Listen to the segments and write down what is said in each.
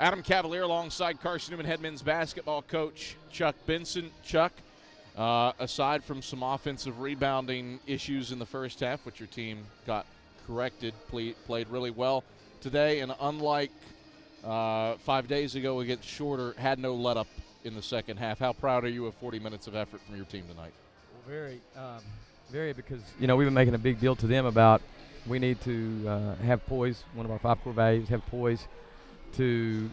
Adam Cavalier alongside Carson-Newman head men's basketball coach Chuck Benson. Chuck, aside from some offensive rebounding issues in the first half, which your team got corrected, played really well today, and unlike 5 days ago against Shorter, had no let-up in the second half. How proud are you of 40 minutes of effort from your team tonight? Well, very, because, we've been making a big deal to them about we need to have poise, one of our 5 core values, have poise to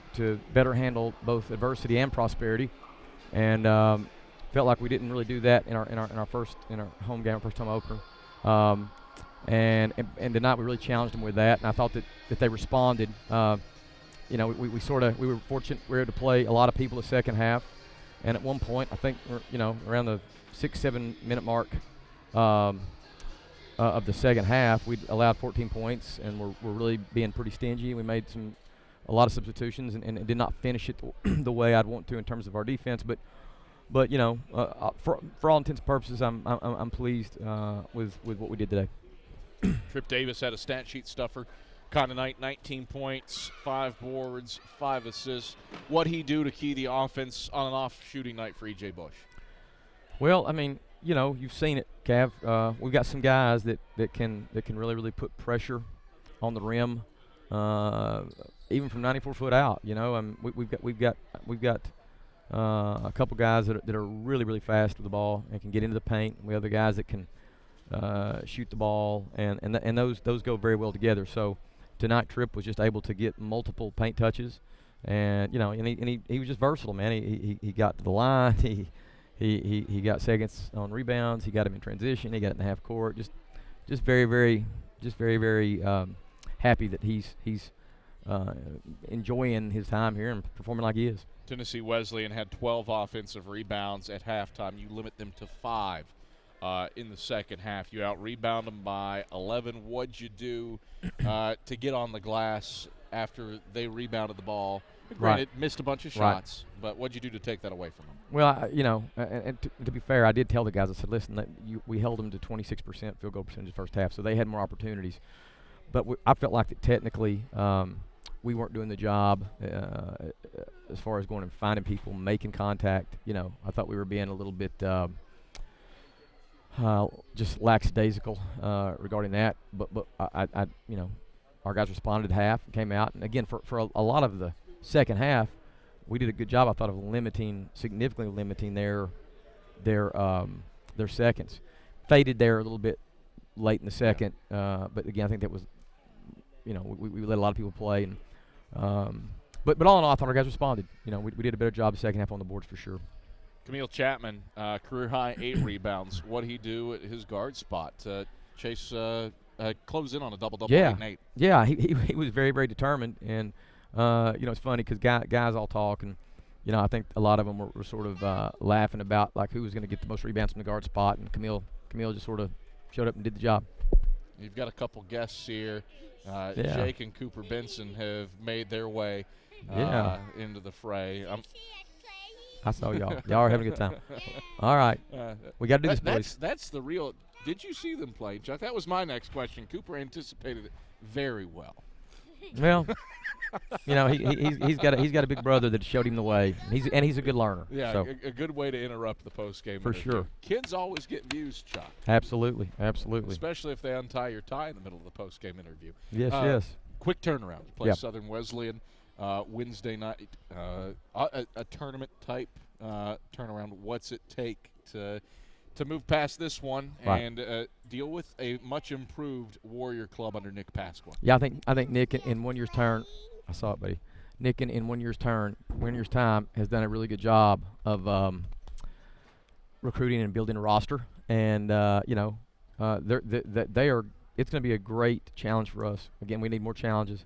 better handle both adversity and prosperity, and felt like we didn't really do that in our home game, our first home opener, and tonight we really challenged them with that, and I thought that they responded. We were fortunate we were able to play a lot of people the second half, and at one point I think around the 6-7 minute mark of the second half, we allowed 14 points, and we're really being pretty stingy. We made a lot of substitutions and did not finish it the way I'd want to in terms of our defense. But for all intents and purposes, I'm pleased with what we did today. Trip Davis had a stat sheet stuffer kind of night, 19 points, 5 boards, 5 assists. What'd he do to key the offense on an off shooting night for E.J. Bush? Well, you've seen it, Cav. We've got some guys that can really put pressure on the rim, even from 94 foot out. We've got a couple guys that are really fast with the ball and can get into the paint. We have the guys that can shoot the ball, and those go very well together. So tonight, Tripp was just able to get multiple paint touches, and he was just versatile, man. He got to the line. He got seconds on rebounds. He got him in transition. He got it in the half court. Just very happy that he's enjoying his time here and performing like he is. Tennessee Wesleyan had 12 offensive rebounds at halftime. You limit them to 5 in the second half. You out-rebound them by 11. What'd you do to get on the glass after they rebounded the ball? Granted, missed a bunch of shots, but what'd you do to take that away from them? Well, and to be fair, I did tell the guys, I said, listen, we held them to 26% field goal percentage first half, so they had more opportunities. But I felt like that technically we weren't doing the job as far as going and finding people, making contact. I thought we were being a little bit just lackadaisical regarding that. But our guys responded at half and came out. And again, for a lot of the second half, we did a good job, I thought, of significantly limiting their seconds. Faded there a little bit late in the second, but again, I think that was, we let a lot of people play, and but all in all, I thought our guys responded. We did a better job the second half on the boards for sure. Camille Chapman, career high 8 rebounds. What'd he do at his guard spot to chase close in on a double-double 8 and 8? Yeah, he was very determined, and it's funny because guys all talk, and I think a lot of them were sort of laughing about like who was going to get the most rebounds from the guard spot, and Camille just sort of showed up and did the job. You've got a couple guests here. Jake and Cooper Benson have made their way into the fray. I saw y'all. Y'all are having a good time. All right. We got to do this, boys. That's the real – did you see them play, Chuck? That was my next question. Cooper anticipated it very well. Well, he's got a big brother that showed him the way. He's a good learner. Yeah, so. a good way to interrupt the post game. For sure. Kids always get views, Chuck. Absolutely. Especially if they untie your tie in the middle of the post game interview. Yes. Quick turnaround. You play Southern Wesleyan Wednesday night. A tournament type turnaround. What's it take to move past this one and deal with a much improved Warrior club under Nick Pasqua? Yeah, I think Nick in 1 year's turn, I saw it, buddy. Nick in 1 year's time has done a really good job of recruiting and building a roster, and they are. It's going to be a great challenge for us. Again, we need more challenges,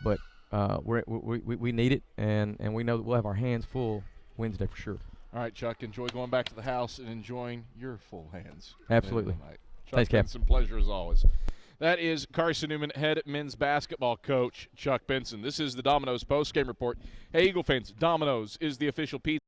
but we need it, and we know that we'll have our hands full Wednesday for sure. All right, Chuck, enjoy going back to the house and enjoying your full hands. Absolutely. Thanks, Benson. Pleasure as always. That is Carson-Newman head men's basketball coach Chuck Benson. This is the Domino's postgame report. Hey, Eagle fans, Domino's is the official pizza